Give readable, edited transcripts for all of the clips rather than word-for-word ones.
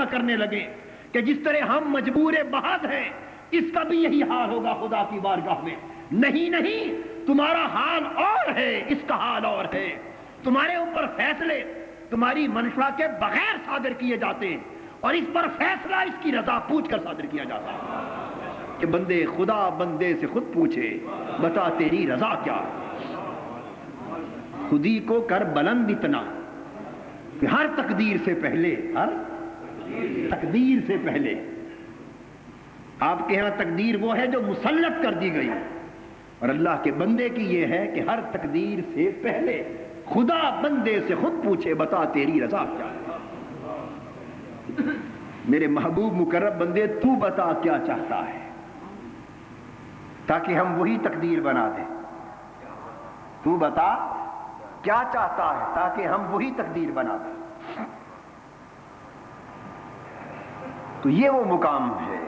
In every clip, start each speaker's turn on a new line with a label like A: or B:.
A: دعویٰ کرنے لگے کہ جس طرح ہم مجبور بحث ہیں اس کا بھی یہی حال ہوگا خدا کی بارگاہ میں، نہیں نہیں، تمہارا حال اور ہے، اس کا حال اور ہے۔ تمہارے اوپر فیصلے تمہاری منشا کے بغیر صادر کیے جاتے ہیں، اور اس پر فیصلہ اس کی رضا پوچھ کر صادر کیا جاتا ہے کہ بندے خدا بندے سے خود پوچھے بتا تیری رضا کیا۔ خودی کو کر بلند اتنا کہ ہر تقدیر سے پہلے، ہر تقدیر سے پہلے، آپ کے ہاں تقدیر وہ ہے جو مسلط کر دی گئی، اور اللہ کے بندے کی یہ ہے کہ ہر تقدیر سے پہلے خدا بندے سے خود پوچھے بتا تیری رضا کیا۔ میرے محبوب مقرب بندے تو بتا کیا چاہتا ہے، تاکہ ہم وہی تقدیر بنا دیں۔ تو بتا کیا چاہتا ہے تاکہ ہم وہی تقدیر بنا دیں۔ تو یہ وہ مقام ہے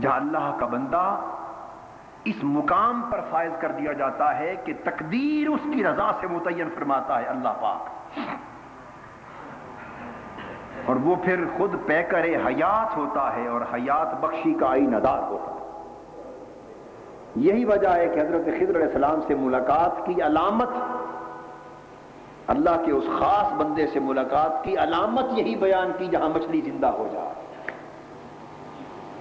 A: جہاں اللہ کا بندہ اس مقام پر فائز کر دیا جاتا ہے کہ تقدیر اس کی رضا سے متعین فرماتا ہے اللہ پاک، اور وہ پھر خود پیکر حیات ہوتا ہے اور حیات بخشی کا آئینہ دار ہوتا ہے۔ یہی وجہ ہے کہ حضرت خضر علیہ السلام سے ملاقات کی علامت، اللہ کے اس خاص بندے سے ملاقات کی علامت یہی بیان کی جہاں مچھلی زندہ ہو جائے۔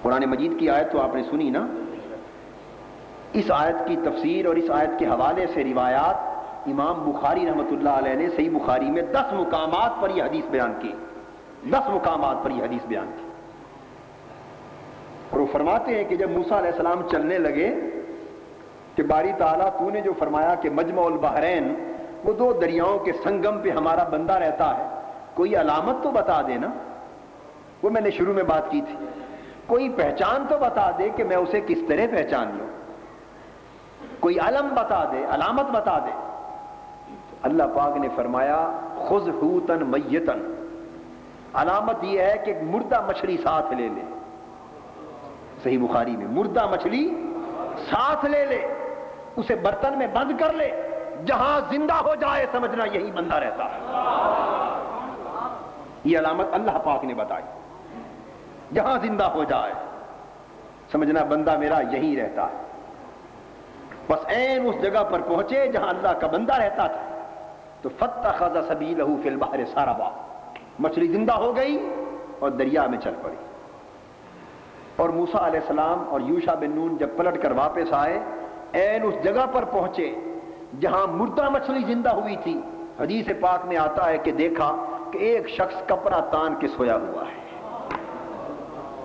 A: قرآن مجید کی آیت تو آپ نے سنی نا، اس آیت کی تفسیر اور اس آیت کے حوالے سے روایات امام بخاری رحمۃ اللہ علیہ نے صحیح بخاری میں 10 مقامات پر یہ حدیث بیان کی، 10 مقامات پر یہ حدیث بیان کی، اور وہ فرماتے ہیں کہ جب موسیٰ علیہ السلام چلنے لگے کہ باری تعالیٰ تو نے جو فرمایا کہ مجمع البحرین، وہ 2 دریاؤں کے سنگم پہ ہمارا بندہ رہتا ہے، کوئی علامت تو بتا دے نا، وہ میں نے شروع میں بات کی تھی، کوئی پہچان تو بتا دے کہ میں اسے کس طرح پہچان لوں، کوئی علم بتا دے، علامت بتا دے۔ اللہ پاک نے فرمایا خذ حوتن میتن، علامت یہ ہے کہ مردہ مچھلی ساتھ لے لے، صحیح بخاری میں مردہ مچھلی ساتھ لے لے، اسے برتن میں بند کر لے، جہاں زندہ ہو جائے سمجھنا یہی بندہ رہتا ہے۔ یہ علامت اللہ پاک نے بتائی، جہاں زندہ ہو جائے سمجھنا بندہ میرا یہی رہتا ہے۔ بس عین اس جگہ پر پہنچے جہاں اللہ کا بندہ رہتا تھا، تو فاتخذ سبیلہ فی البحر سربا، مچھلی زندہ ہو گئی اور دریا میں چل پڑی۔ اور موسیٰ علیہ السلام اور یوشع بن نون جب پلٹ کر واپس آئے، عین اس جگہ پر پہنچے جہاں مردہ مچھلی زندہ ہوئی تھی۔ حدیث پاک میں آتا ہے کہ دیکھا کہ ایک شخص کپڑا تان کے سویا ہوا ہے،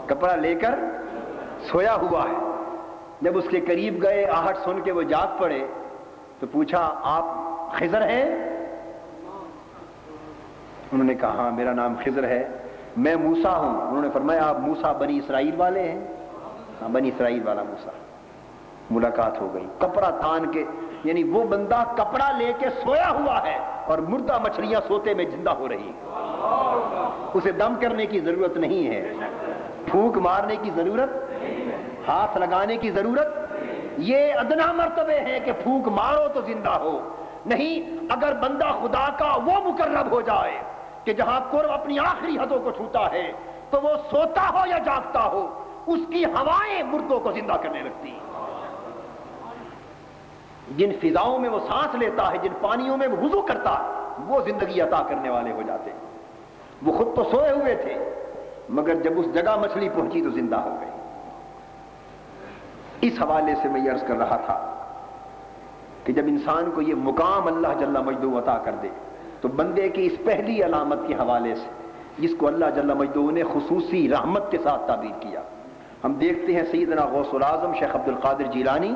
A: کپڑا لے کر سویا ہوا ہے۔ جب اس کے قریب گئے، آہٹ سن کے وہ جاگ پڑے، تو پوچھا آپ خضر ہیں؟ انہوں نے کہا ہاں میرا نام خضر ہے، میں موسیٰ ہوں۔ انہوں نے فرمایا آپ موسیٰ بنی اسرائیل والے ہیں؟ ہاں بنی اسرائیل والا موسیٰ۔ ملاقات ہو گئی، کپڑا تان کے، یعنی وہ بندہ کپڑا لے کے سویا ہوا ہے اور مردہ مچھلیاں سوتے میں زندہ ہو رہی ہیں۔ اسے دم کرنے کی ضرورت نہیں ہے، پھونک مارنے کی ضرورت، ہاتھ لگانے کی ضرورت، یہ ادنا مرتبے ہے کہ پھونک مارو تو زندہ ہو۔ نہیں، اگر بندہ خدا کا وہ مقرب ہو جائے کہ جہاں قرب اپنی آخری حدوں کو چھوتا ہے، تو وہ سوتا ہو یا جاگتا ہو، اس کی ہوائیں مردوں کو زندہ کرنے لگتی ہیں۔ جن فضاؤں میں وہ سانس لیتا ہے، جن پانیوں میں وہ وضو کرتا ہے، وہ زندگی عطا کرنے والے ہو جاتے ہیں۔ وہ خود تو سوئے ہوئے تھے، مگر جب اس جگہ مچھلی پہنچی تو زندہ ہو گئی۔ اس حوالے سے میں یہ عرض کر رہا تھا کہ جب انسان کو یہ مقام اللہ جل مجدہ عطا کر دے، تو بندے کی اس پہلی علامت کے حوالے سے جس کو اللہ جل مجدہ نے خصوصی رحمت کے ساتھ تعبیر کیا، ہم دیکھتے ہیں سیدنا غوث العظم شیخ عبد القادر جیلانی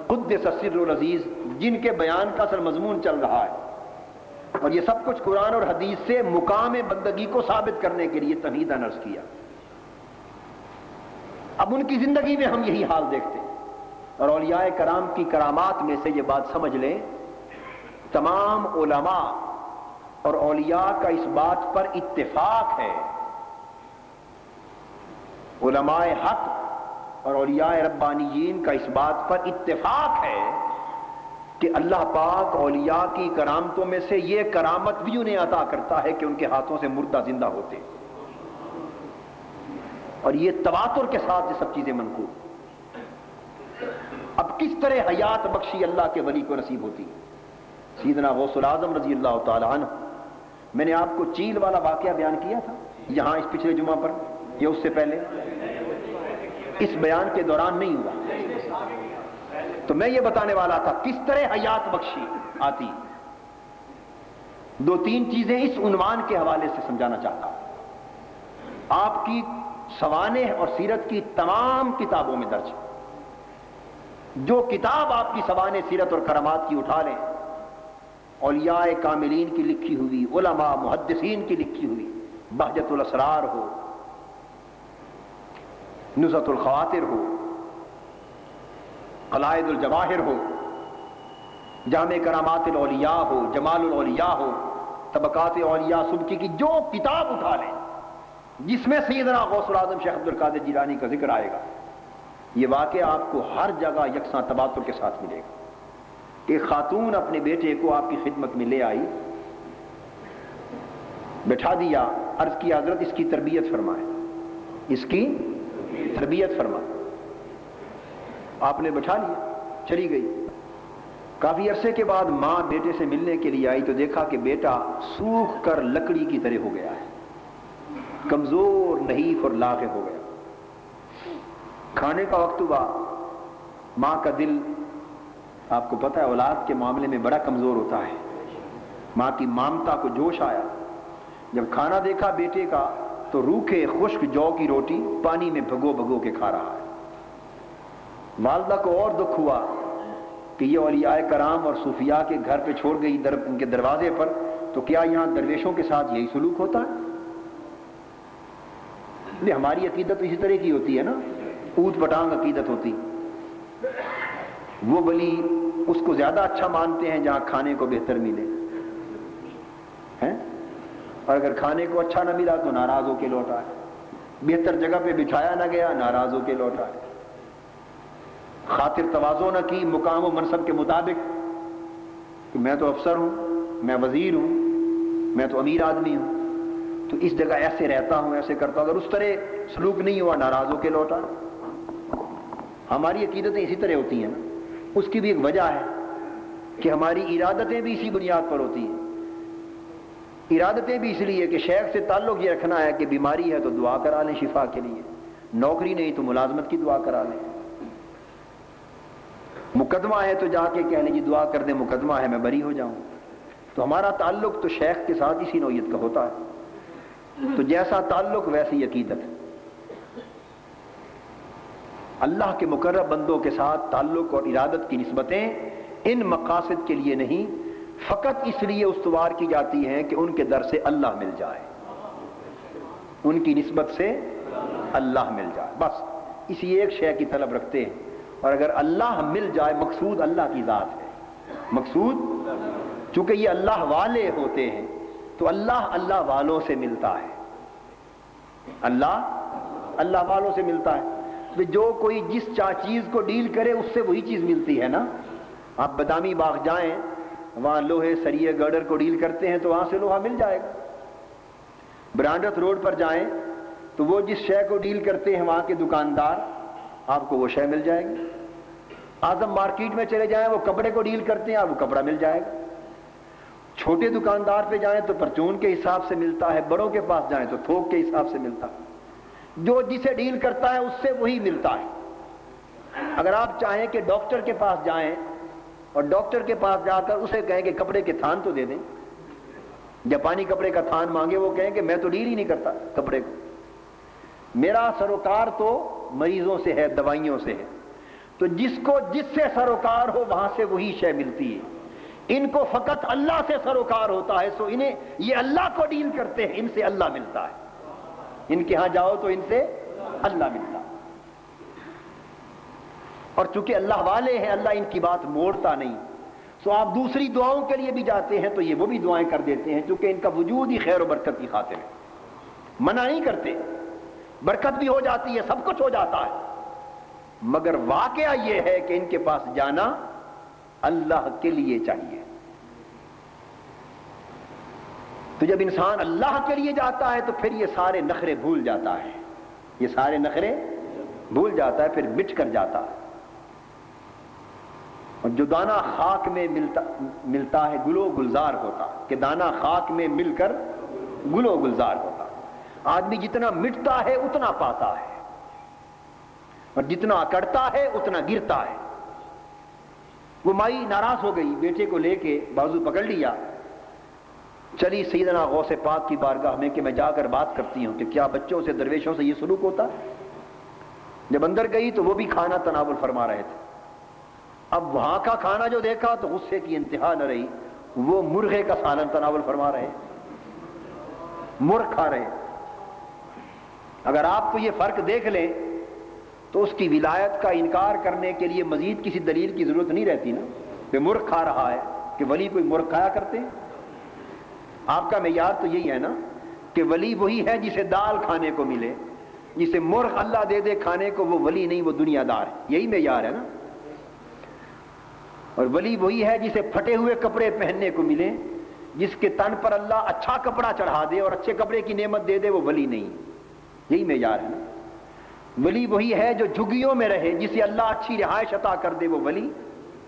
A: قدس سر العزیز، جن کے بیان کا اصل مضمون چل رہا ہے، اور یہ سب کچھ قرآن اور حدیث سے مقام بندگی کو ثابت کرنے کے لیے تمہیداً عرض کیا۔ اب ان کی زندگی میں ہم یہی حال دیکھتے ہیں، اور اولیاء کرام کی کرامات میں سے یہ بات سمجھ لیں، تمام علماء اور اولیاء کا اس بات پر اتفاق ہے، علماء حق اور اولیاء ربانیین کا اس بات پر اتفاق ہے کہ اللہ پاک اولیاء کی کرامتوں میں سے یہ کرامت بھی انہیں عطا کرتا ہے کہ ان کے ہاتھوں سے مردہ زندہ ہوتے ہیں، اور یہ تواتر کے ساتھ یہ سب چیزیں منقول۔ اب کس طرح حیات بخشی اللہ کے ولی کو نصیب ہوتی ہے؟ سیدنا غوث العظم رضی اللہ تعالی عنہ، میں نے آپ کو چیل والا واقعہ بیان کیا تھا یہاں اس پچھلے جمعہ پر یا اس سے پہلے؟ اس بیان کے دوران نہیں ہوا، تو میں یہ بتانے والا تھا کس طرح حیات بخشی آتی۔ دو تین چیزیں اس عنوان کے حوالے سے سمجھانا چاہتا ہوں۔ آپ کی سوانح اور سیرت کی تمام کتابوں میں درج ہے، جو کتاب آپ کی سوانح سیرت اور کرامات کی اٹھا لیں، اولیاء کاملین کی لکھی ہوئی، علماء محدثین کی لکھی ہوئی، بہجت الاسرار ہو، نزہۃ الخواطر ہو، قلائد الجواہر ہو، جامع کرامات الاولیاء ہو، جمال الاولیاء ہو، طبقات اولیاء سبکی کی جو کتاب اٹھا لیں جس میں سیدنا غوث العظم شیخ عبد القادر جیلانی کا ذکر آئے گا، یہ واقعہ آپ کو ہر جگہ یکساں تواتر کے ساتھ ملے گا۔ ایک خاتون اپنے بیٹے کو آپ کی خدمت میں لے آئی، بٹھا دیا، عرض کی حضرت اس کی تربیت فرمائے، اس کی تربیت فرمائے۔ آپ نے بٹھا لیا، چلی گئی۔ کافی عرصے کے بعد ماں بیٹے سے ملنے کے لیے آئی تو دیکھا کہ بیٹا سوکھ کر لکڑی کی طرح ہو گیا ہے، کمزور، نحیف اور لاغر ہو گیا۔ کھانے کا وقت ہوا، ماں کا دل آپ کو پتہ ہے اولاد کے معاملے میں بڑا کمزور ہوتا ہے، ماں کی مامتا کو جوش آیا، جب کھانا دیکھا بیٹے کا تو روکھے خشک جو کی روٹی پانی میں بھگو بھگو کے کھا رہا ہے۔ والدہ کو اور دکھ ہوا کہ یہ اولیاء کرام اور صوفیاء کے گھر پہ چھوڑ گئی، ان کے دروازے پر، تو کیا یہاں درویشوں کے ساتھ یہی سلوک ہوتا ہے؟ ہماری عقیدت اسی طرح کی ہوتی ہے نا، اوت پٹانگ عقیدت ہوتی۔ وہ ولی اس کو زیادہ اچھا مانتے ہیں جہاں کھانے کو بہتر ملے، اور اگر کھانے کو اچھا نہ ملا تو ناراض ہو کے لوٹ آئے، بہتر جگہ پہ بٹھایا نہ گیا، ناراض ہو کے لوٹ آئے، خاطر تواضع نہ کی مقام و منصب کے مطابق کہ میں تو افسر ہوں، میں وزیر ہوں، میں تو امیر آدمی ہوں، تو اس جگہ ایسے رہتا ہوں، ایسے کرتا ہوں، اگر اس طرح سلوک نہیں ہوا ناراض ہو کے لوٹ آئے۔ ہماری عقیدتیں اسی طرح ہوتی ہیں نا، اس کی بھی ایک وجہ ہے کہ ہماری ارادتیں بھی اسی بنیاد پر ہوتی ہیں۔ ارادتیں بھی اس لیے کہ شیخ سے تعلق یہ رکھنا ہے کہ بیماری ہے تو دعا کرا لیں شفا کے لیے، نوکری نہیں تو ملازمت کی دعا کرا لیں، مقدمہ ہے تو جا کے کہہ لیں جی دعا کر دیں، مقدمہ ہے میں بری ہو جاؤں۔ تو ہمارا تعلق تو شیخ کے ساتھ اسی نوعیت کا ہوتا ہے، تو جیسا تعلق ویسی عقیدت۔ اللہ کے مقرب بندوں کے ساتھ تعلق اور ارادت کی نسبتیں ان مقاصد کے لیے نہیں، فقط اس لیے استوار کی جاتی ہیں کہ ان کے در سے اللہ مل جائے، ان کی نسبت سے اللہ مل جائے، بس اسی ایک شے کی طلب رکھتے ہیں۔ اور اگر اللہ مل جائے، مقصود اللہ کی ذات ہے، مقصود چونکہ یہ اللہ والے ہوتے ہیں تو اللہ اللہ والوں سے ملتا ہے، اللہ اللہ والوں سے ملتا ہے۔ جو کوئی جس چیز کو ڈیل کرے اس سے وہی چیز ملتی ہے نا۔ آپ بادامی باغ جائیں، وہاں لوہے سریے گرڈر کو ڈیل کرتے ہیں تو وہاں سے لوہا مل جائے گا۔ برانڈت روڈ پر جائیں تو وہ جس شے کو ڈیل کرتے ہیں وہاں کے دکاندار، آپ کو وہ شے مل جائے گی۔ اعظم مارکیٹ میں چلے جائیں، وہ کپڑے کو ڈیل کرتے ہیں، آپ کو کپڑا مل جائے گا۔ چھوٹے دکاندار پہ جائیں تو پرچون کے حساب سے ملتا ہے، بڑوں کے پاس جائیں تو تھوک کے حساب سے ملتا ہے۔ جو جسے ڈیل کرتا ہے اس سے وہی ملتا ہے۔ اگر آپ چاہیں کہ ڈاکٹر کے پاس جائیں اور ڈاکٹر کے پاس جا کر اسے کہیں کہ کپڑے کے تھان تو دے دیں، جاپانی کپڑے کا تھان مانگے، وہ کہیں کہ میں تو ڈیل ہی نہیں کرتا کپڑے کو، میرا سروکار تو مریضوں سے ہے، دوائیوں سے ہے۔ تو جس کو جس سے سروکار ہو وہاں سے وہی شے ملتی ہے۔ ان کو فقط اللہ سے سروکار ہوتا ہے، سو انہیں یہ اللہ کو ڈیل کرتے ہیں، ان سے اللہ ملتا ہے۔ ان کے ہاں جاؤ تو ان سے اللہ ملتا ہے۔ اور چونکہ اللہ والے ہیں، اللہ ان کی بات موڑتا نہیں، سو آپ دوسری دعاؤں کے لیے بھی جاتے ہیں تو یہ وہ بھی دعائیں کر دیتے ہیں، چونکہ ان کا وجود ہی خیر و برکت کی خاطر ہے، منع نہیں کرتے، برکت بھی ہو جاتی ہے، سب کچھ ہو جاتا ہے، مگر واقعہ یہ ہے کہ ان کے پاس جانا اللہ کے لیے چاہیے. تو جب انسان اللہ کے لیے جاتا ہے تو پھر یہ سارے نخرے بھول جاتا ہے، یہ سارے نخرے بھول جاتا ہے، پھر مٹ کر جاتا ہے. اور جو دانہ خاک میں ملتا ہے گلو گلزار ہوتا، کہ دانہ خاک میں مل کر گلو گلزار ہوتا. آدمی جتنا مٹتا ہے اتنا پاتا ہے، اور جتنا اکڑتا ہے اتنا گرتا ہے. وہ مائی ناراض ہو گئی، بیٹے کو لے کے بازو پکڑ لیا، چلی سیدنا غوث پاک کی بارگاہ میں کہ میں جا کر بات کرتی ہوں کہ کیا بچوں سے درویشوں سے یہ سلوک ہوتا. جب اندر گئی تو وہ بھی کھانا تناول فرما رہے تھے. اب وہاں کا کھانا جو دیکھا تو غصے کی انتہا نہ رہی، وہ مرغے کا سالن تناول فرما رہے، مرغ کھا رہے. اگر آپ کو یہ فرق دیکھ لیں تو اس کی ولایت کا انکار کرنے کے لیے مزید کسی دلیل کی ضرورت نہیں رہتی نا، کہ مرغ کھا رہا ہے کہ ولی کوئی مرغ کھایا کرتے ہیں. آپ کا معیار تو یہی ہے نا کہ ولی وہی ہے جسے دال کھانے کو ملے، جسے مرغ اللہ دے دے کھانے کو وہ ولی نہیں، وہ دنیا دار ہے. یہی معیار ہے نا. اور ولی وہی ہے جسے پھٹے ہوئے کپڑے پہننے کو ملے، جس کے تن پر اللہ اچھا کپڑا چڑھا دے اور اچھے کپڑے کی نعمت دے دے، وہ ولی نہیں. یہی معیار ہے نا. ولی وہی ہے جو جھگیوں میں رہے، جسے اللہ اچھی رہائش عطا کر دے، وہ ولی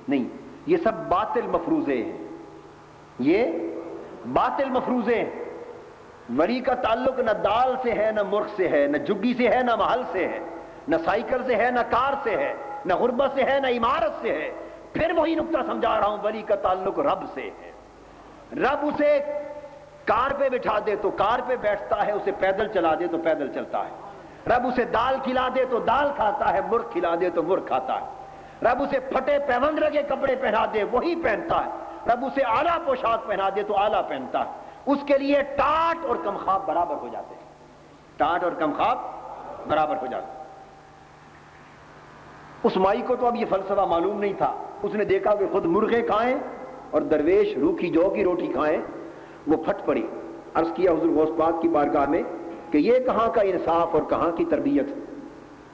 A: نہیں. یہ سب باطل مفروضے ہیں، یہ باطل مفروضے ہیں. ولی کا تعلق نہ دال سے ہے، نہ مرغ سے ہے، نہ جھگی سے ہے، نہ محل سے ہے، نہ سائیکل سے ہے، نہ کار سے ہے، نہ غربت سے ہے، نہ عمارت سے ہے. پھر وہی نقطہ سمجھا رہا ہوں، ولی کا تعلق رب سے ہے. رب اسے کار پہ بٹھا دے تو کار پہ بیٹھتا ہے، اسے پیدل چلا دے تو پیدل چلتا ہے. رب اسے دال کھلا دے تو دال کھاتا ہے، مرغ کھلا دے تو مرغ کھاتا ہے. رب اسے پھٹے پیوند لگے کپڑے پہنا دے وہی پہنتا ہے. رب اسے اعلیٰ پوشاک پہنا دے تو اعلیٰ پہنتا ہے. اس کے لیے ٹاٹ اور کمخاب برابر ہو جاتے ہیں، ٹاٹ اور کمخاب برابر ہو جاتے ہیں. اس مائی کو تو اب یہ فلسفہ معلوم نہیں تھا. اس نے دیکھا کہ خود مرغے کھائیں اور درویش روکھی جو کی روٹی کھائیں، وہ پھٹ پڑی. عرض کیا حضور غوث پاک کی بارگاہ میں کہ یہ کہاں کا انصاف اور کہاں کی تربیت.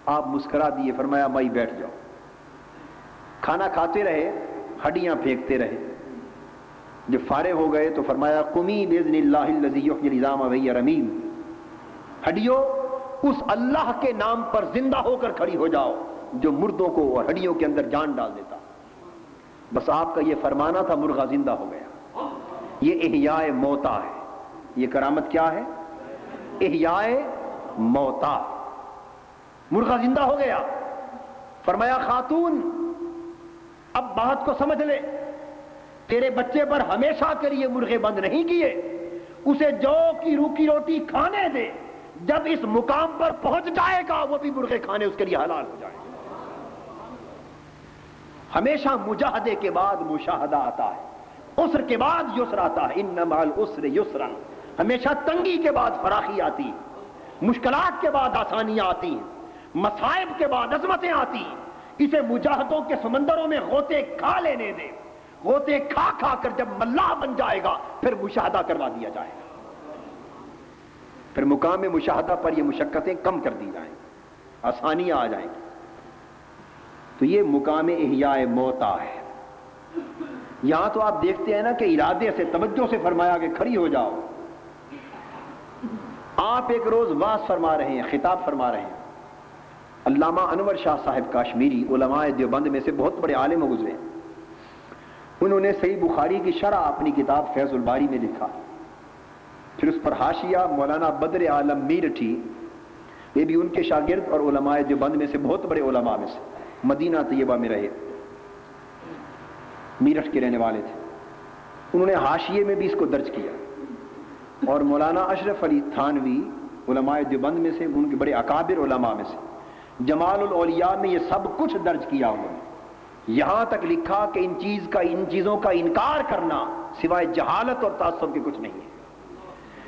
A: آپ مسکرا دیے، فرمایا مائی بیٹھ جاؤ. کھانا کھاتے رہے، ہڈیاں پھینکتے رہے. جب فارغ ہو گئے تو فرمایا قمی باذن اللہ الذی یحیی العظام وہی رمیم. ہڈیوں اس اللہ کے نام پر زندہ ہو کر کھڑی ہو جاؤ جو مردوں کو اور ہڈیوں کے اندر جان ڈال دیتا. بس آپ کا یہ فرمانا تھا، مرغا زندہ ہو گیا. یہ احیاء موتا ہے. یہ کرامت کیا ہے؟ احیاء موتا. مرغا زندہ ہو گیا. فرمایا خاتون اب بات کو سمجھ لے، تیرے بچے پر ہمیشہ کے لیے مرغے بند نہیں کیے، اسے جو کی روکی روٹی کھانے دے. جب اس مقام پر پہنچ جائے گا وہ بھی مرغے کھانے اس کے لیے حلال ہو جائے گا. ہمیشہ مجاہدے کے بعد مشاہدہ آتا ہے، عسر کے بعد یسر آتا ہے. ان مع العسر یسرا. ہمیشہ تنگی کے بعد فراخی آتی ہے، مشکلات کے بعد آسانیاں آتی ہیں، مصائب کے بعد عظمتیں آتی ہیں. اسے مجاہدوں کے سمندروں میں غوطے کھا لینے دے. غوطے کھا کھا کر جب ملاح بن جائے گا پھر مشاہدہ کروا دیا جائے گا. پھر مقام مشاہدہ پر یہ مشقتیں کم کر دی جائیں، آسانیاں آ جائیں گی. تو یہ مقام احیاء موتا ہے. یہاں تو آپ دیکھتے ہیں نا کہ ارادے سے توجہ سے فرمایا کہ کھڑی ہو جاؤ. آپ ایک روز واعظ فرما رہے ہیں، خطاب فرما رہے ہیں. علامہ انور شاہ صاحب کاشمیری علماء دیوبند میں سے بہت بڑے عالم گزرے. انہوں نے صحیح بخاری کی شرح اپنی کتاب فیض الباری میں لکھا. پھر اس پر حاشیہ مولانا بدر عالم میرٹھی، یہ بھی ان کے شاگرد اور علماء دیوبند میں سے بہت بڑے علماء میں سے، مدینہ طیبہ میں رہے، میرٹھ کے رہنے والے تھے. انہوں نے حاشیے میں بھی اس کو درج کیا. اور مولانا اشرف علی تھانوی علماء دیوبند میں سے، ان کے بڑے اکابر علماء میں سے، جمال الاولیاء میں یہ سب کچھ درج کیا. انہوں نے یہاں تک لکھا کہ ان چیزوں کا انکار کرنا سوائے جہالت اور تعصب کے کچھ نہیں ہے.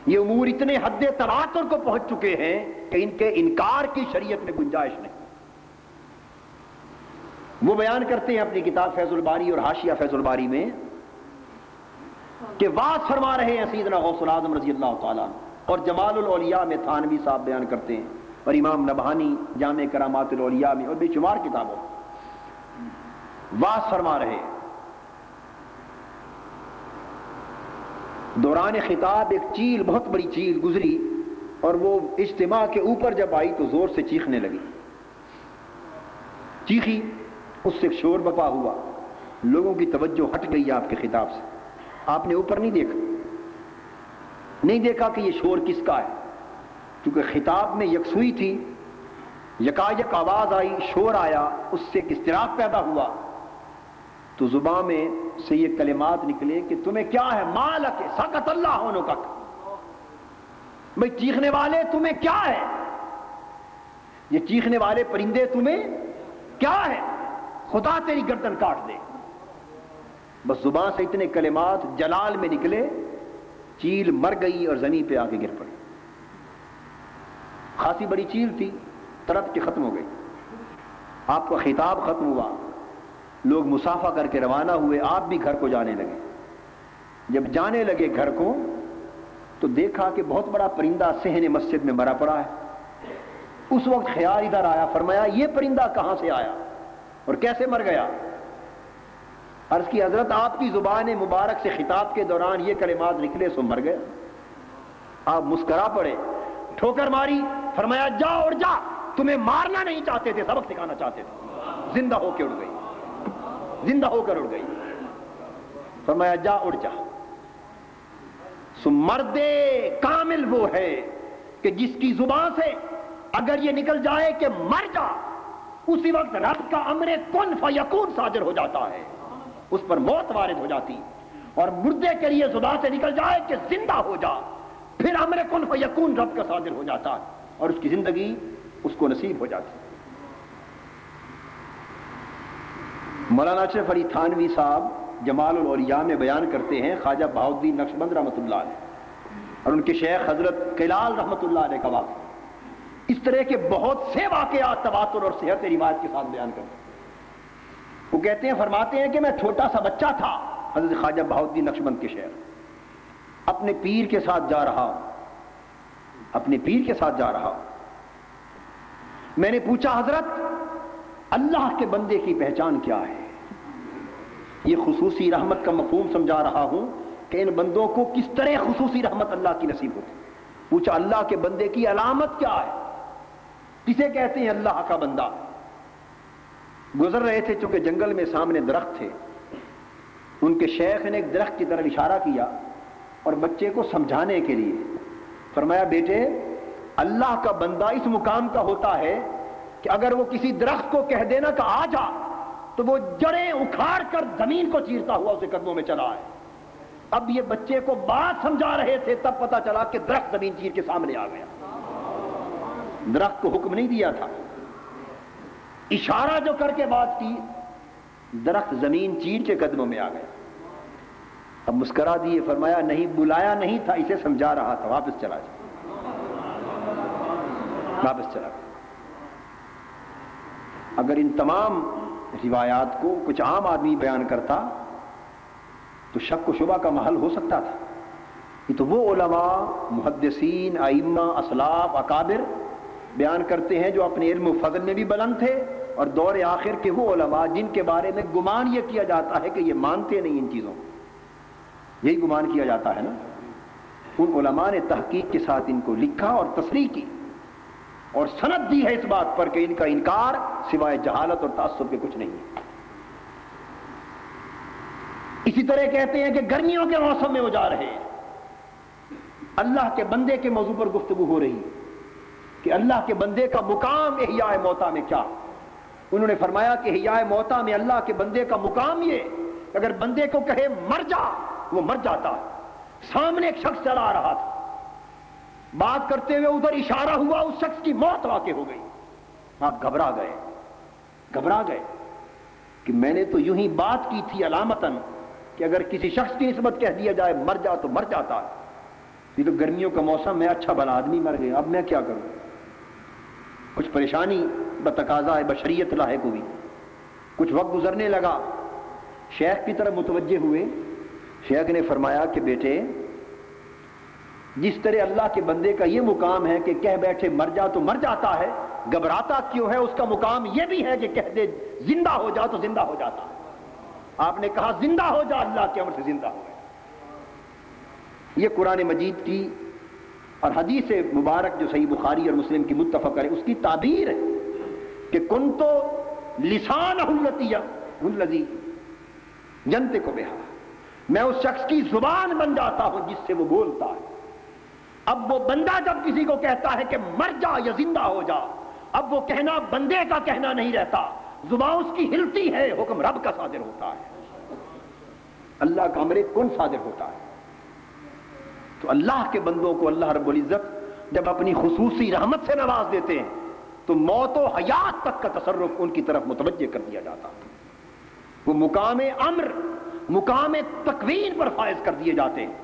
A: یہ امور اتنے حد تواتر کو پہنچ چکے ہیں کہ ان کے انکار کی شریعت میں گنجائش نہیں. وہ بیان کرتے ہیں اپنی کتاب فیض الباری اور حاشیہ فیض الباری میں کہ واعظ فرما رہے ہیں سیدنا غوث الاعظم رضی اللہ تعالیٰ. اور جمال الاولیاء میں تھانوی صاحب بیان کرتے ہیں، اور امام نبہانی جامع کرامات الاولیاء میں، اور بے شمار کتابوں واعظ فرما رہے ہیں. دوران خطاب ایک چیل، بہت بڑی چیل گزری اور وہ اجتماع کے اوپر جب آئی تو زور سے چیخنے لگی، چیخی، اس سے شور بپا ہوا، لوگوں کی توجہ ہٹ گئی آپ کے خطاب سے. آپ نے اوپر نہیں دیکھا کہ یہ شور کس کا ہے، کیونکہ خطاب میں یکسوئی تھی. یکایک آواز آئی، شور آیا، اس سے ایک اضطراب پیدا ہوا تو زبان میں سے یہ کلمات نکلے کہ تمہیں کیا ہے، مالک سکت اللہ ہونو کا، بھئی چیخنے والے تمہیں کیا ہے، یہ چیخنے والے پرندے تمہیں کیا ہے، خدا تیری گردن کاٹ دے. بس زبان سے اتنے کلمات جلال میں نکلے، چیل مر گئی اور زمین پہ آ کے گر پڑی. خاصی بڑی چیل تھی، تڑپ کے ختم ہو گئی. آپ کا خطاب ختم ہوا، لوگ مسافہ کر کے روانہ ہوئے، آپ بھی گھر کو جانے لگے. جب جانے لگے گھر کو تو دیکھا کہ بہت بڑا پرندہ صحن مسجد میں مرا پڑا ہے. اس وقت خیال ادھر آیا، فرمایا یہ پرندہ کہاں سے آیا اور کیسے مر گیا؟ عرض کی حضرت آپ کی زبان مبارک سے خطاب کے دوران یہ کلمات نکلے سو مر گیا. آپ مسکرا پڑے، ٹھوکر ماری، فرمایا جا اڑ جا، تمہیں مارنا نہیں چاہتے تھے، سبق سکھانا چاہتے تھے. زندہ ہو کے اڑ گئی، زندہ ہو کر اڑ گئی. فرمایا جا اڑ جا. سو مرد کامل وہ ہے کہ جس کی زبان سے اگر یہ نکل جائے کہ مر جا، اسی وقت رب کا امر کن فیکون صادر ہو جاتا ہے، اس پر موت وارد ہو جاتی. اور مردے کے لیے زبان سے نکل جائے کہ زندہ ہو جا، پھر امر کن فیکون رب کا صادر ہو جاتا ہے اور اس کی زندگی اس کو نصیب ہو جاتی. مولانا اشرف علی تھانوی صاحب جمال الاولیاء میں بیان کرتے ہیں خواجہ بہاؤالدین نقشبند رحمۃ اللہ علیہ اور ان کے شیخ حضرت کلال رحمۃ اللہ علیہ کا واقعہ. اس طرح کے بہت سے واقعات تواتر اور صحت روایت کے ساتھ بیان کرتے ہیں. وہ کہتے ہیں، فرماتے ہیں کہ میں چھوٹا سا بچہ تھا، حضرت خواجہ بہاؤالدین نقشبند کے شیخ، اپنے پیر کے ساتھ جا رہا، اپنے پیر کے ساتھ جا رہا. میں نے پوچھا حضرت اللہ کے بندے کی پہچان کیا ہے؟ یہ خصوصی رحمت کا مفہوم سمجھا رہا ہوں کہ ان بندوں کو کس طرح خصوصی رحمت اللہ کی نصیب ہوتی. پوچھا اللہ کے بندے کی علامت کیا ہے، کسے کہتے ہیں اللہ کا بندہ؟ گزر رہے تھے، چونکہ جنگل میں سامنے درخت تھے، ان کے شیخ نے ایک درخت کی طرف اشارہ کیا اور بچے کو سمجھانے کے لیے فرمایا، بیٹے اللہ کا بندہ اس مقام کا ہوتا ہے کہ اگر وہ کسی درخت کو کہہ دینا کہ آ جا تو وہ جڑیں اکھاڑ کر زمین کو چیرتا ہوا اسے قدموں میں چلا آئے. اب یہ بچے کو بات سمجھا رہے تھے، تب پتا چلا کہ درخت زمین چیر کے سامنے آ گیا. درخت کو حکم نہیں دیا تھا، اشارہ جو کر کے بات کی، درخت زمین چیر کے قدموں میں آ گیا. اب مسکرا دیے، فرمایا نہیں، بلایا نہیں تھا، اسے سمجھا رہا تھا، واپس چلا جا، واپس چلا جا. اگر ان تمام روایات کو کچھ عام آدمی بیان کرتا تو شک و شبہ کا محل ہو سکتا تھا. یہ تو وہ علماء، محدثین، ائمہ، اسلاف، اکابر بیان کرتے ہیں جو اپنے علم و فضل میں بھی بلند تھے، اور دور آخر کے وہ علماء جن کے بارے میں گمان یہ کیا جاتا ہے کہ یہ مانتے نہیں ان چیزوں کو، یہی گمان کیا جاتا ہے نا. ان علماء نے تحقیق کے ساتھ ان کو لکھا اور تصریح کی اور سند دی ہے اس بات پر کہ ان کا انکار سوائے جہالت اور تعصب کے کچھ نہیں ہے. اسی طرح کہتے ہیں کہ گرمیوں کے موسم میں وہ جا رہے ہیں، اللہ کے بندے کے موضوع پر گفتگو ہو رہی ہے کہ اللہ کے بندے کا مقام احیاء موتا میں کیا. انہوں نے فرمایا کہ احیاء موتا میں اللہ کے بندے کا مقام یہ کہ اگر بندے کو کہے مر جا، وہ مر جاتا ہے. سامنے ایک شخص چلا آ رہا تھا، بات کرتے ہوئے ادھر اشارہ ہوا، اس شخص کی موت واقع ہو گئی. آپ گھبرا گئے کہ میں نے تو یوں ہی بات کی تھی علامتاً کہ اگر کسی شخص کی نسبت کہہ دیا جائے مر جا تو مر جاتا ہے. یہ تو گرمیوں کا موسم ہے، اچھا بھلا آدمی مر گیا، اب میں کیا کروں؟ کچھ پریشانی بتقاضا بشریت لاحق ہوئی. کچھ وقت گزرنے لگا، شیخ کی طرف متوجہ ہوئے. شیخ نے فرمایا کہ بیٹے، جس طرح اللہ کے بندے کا یہ مقام ہے کہ کہہ بیٹھے مر جا تو مر جاتا ہے، گھبراتا کیوں ہے؟ اس کا مقام یہ بھی ہے کہ کہہ دے زندہ ہو جا تو زندہ ہو جاتا. آپ نے کہا زندہ ہو جا، اللہ کے امر سے زندہ ہو گئے. یہ قرآن مجید کی اور حدیث مبارک جو صحیح بخاری اور مسلم کی متفق ہے اس کی تعبیر ہے کہ کنتو لسانہ الذی ینطق بہا، میں اس شخص کی زبان بن جاتا ہوں جس سے وہ بولتا ہے۔ اب وہ بندہ جب کسی کو کہتا ہے کہ مر جا یا زندہ ہو جا، اب وہ کہنا بندے کا کہنا نہیں رہتا، زبان اس کی ہلتی ہے، حکم رب کا صادر ہوتا ہے، اللہ کا امر کن صادر ہوتا ہے۔ تو اللہ کے بندوں کو اللہ رب العزت جب اپنی خصوصی رحمت سے نواز دیتے ہیں تو موت و حیات تک کا تصرف ان کی طرف متوجہ کر دیا جاتا ہے، وہ مقام امر، مقام تکوین پر فائز کر دیے جاتے ہیں،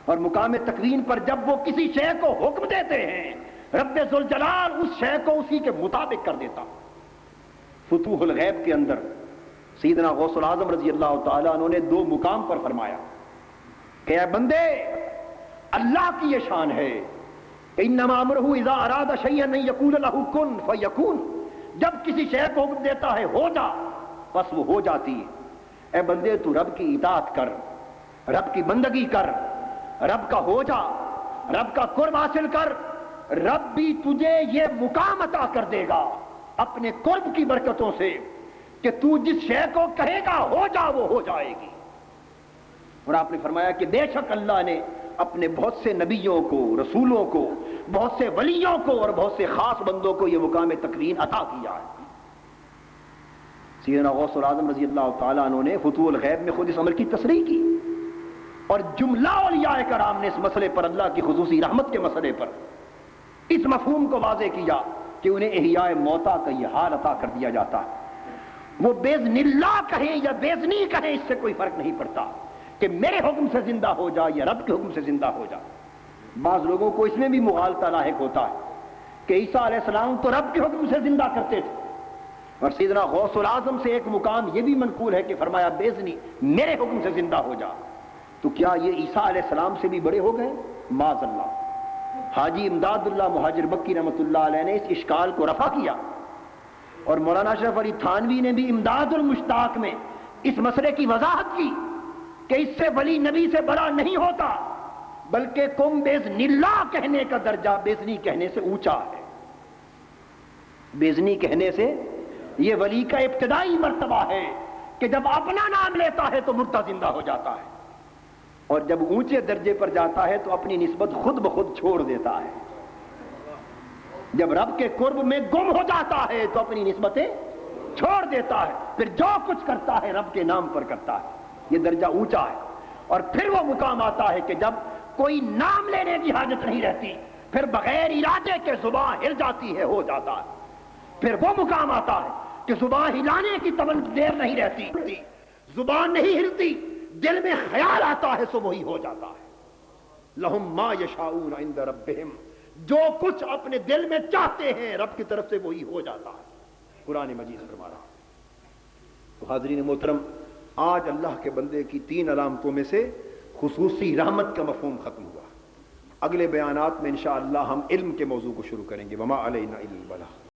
A: اور مقام تکوین پر جب وہ کسی شے کو حکم دیتے ہیں رب ذوالجلال اس شے کو اسی کے مطابق کر دیتا۔ فتوح الغیب کے اندر سیدنا غوث العظم رضی اللہ تعالیٰ عنہ نے 2 مقام پر فرمایا کہ اے بندے، اللہ کی یہ شان ہے کہ انما امرہ اذا اراد شیئا ان یقول له کن فیکون، جب کسی شے کو حکم دیتا ہے ہو جا، بس وہ ہو جاتی ہے۔ اے بندے تو رب کی اطاعت کر، رب کی بندگی کر، رب کا ہو جا، رب کا قرب حاصل کر، رب بھی تجھے یہ مقام عطا کر دے گا اپنے قرب کی برکتوں سے کہ تو جس شے کو کہے گا ہو جا وہ ہو جائے گی۔ اور آپ نے فرمایا کہ بے شک اللہ نے اپنے بہت سے نبیوں کو، رسولوں کو، بہت سے ولیوں کو اور بہت سے خاص بندوں کو یہ مقام تکوین عطا کیا ہے۔ سیدنا غوث العظم رضی اللہ تعالیٰ عنہ نے فتوح الغیب میں خود اس عمل کی تصریح کی، اور جملہ اولیاء کرام نے اس مسئلے پر، اللہ کی خصوصی رحمت کے مسئلے پر اس مفہوم کو واضح کیا کہ انہیں احیاء موتا کا یہ حال عطا کر دیا جاتا ہے۔ وہ باذن اللہ کہیں یا باذنی کہیں اس سے کوئی فرق نہیں پڑتا کہ میرے حکم سے زندہ ہو جا یا رب کے حکم سے زندہ ہو جا۔ بعض لوگوں کو اس میں بھی مغالطہ لاحق ہوتا ہے کہ عیسیٰ علیہ السلام تو رب کے حکم سے زندہ کرتے تھے، اور سیدنا غوث العظم سے ایک مقام یہ بھی منقول ہے کہ فرمایا باذنی میرے حکم سے زندہ ہو جا۔ تو کیا یہ عیسیٰ علیہ السلام سے بھی بڑے ہو گئے؟ معاذ اللہ۔ حاجی امداد اللہ مہاجر بکی رحمۃ اللہ علیہ نے اس اشکال کو رفع کیا، اور مولانا اشرف علی تھانوی نے بھی امداد المشتاق میں اس مسئلے کی وضاحت کی کہ اس سے ولی نبی سے بڑا نہیں ہوتا، بلکہ کم باذن اللہ کہنے کا درجہ باذنی کہنے سے اونچا ہے۔ باذنی کہنے سے یہ ولی کا ابتدائی مرتبہ ہے کہ جب اپنا نام لیتا ہے تو مردہ زندہ ہو جاتا ہے، اور جب اونچے درجے پر جاتا ہے تو اپنی نسبت خود بخود چھوڑ دیتا ہے۔ جب رب کے قرب میں گم ہو جاتا ہے تو اپنی نسبتیں چھوڑ دیتا ہے، پھر جو کچھ کرتا ہے رب کے نام پر کرتا ہے، یہ درجہ اونچا ہے۔ اور پھر وہ مقام آتا ہے کہ جب کوئی نام لینے کی حاجت نہیں رہتی، پھر بغیر ارادے کے زبان ہل جاتی ہے، ہو جاتا ہے۔ پھر وہ مقام آتا ہے کہ زبان ہلانے کی دیر نہیں رہتی، زبان نہیں ہلتی، دل میں خیال آتا ہے سو وہی ہو جاتا ہے۔ لہم ما یشاؤون عند ربہم، جو کچھ اپنے دل میں چاہتے ہیں رب کی طرف سے وہی ہو جاتا ہے، قرآن مجید فرما رہا۔ تو حاضرین محترم، آج اللہ کے بندے کی 3 علامتوں میں سے خصوصی رحمت کا مفہوم ختم ہوا۔ اگلے بیانات میں انشاءاللہ ہم علم کے موضوع کو شروع کریں گے۔ وما علینا الا البلاغ۔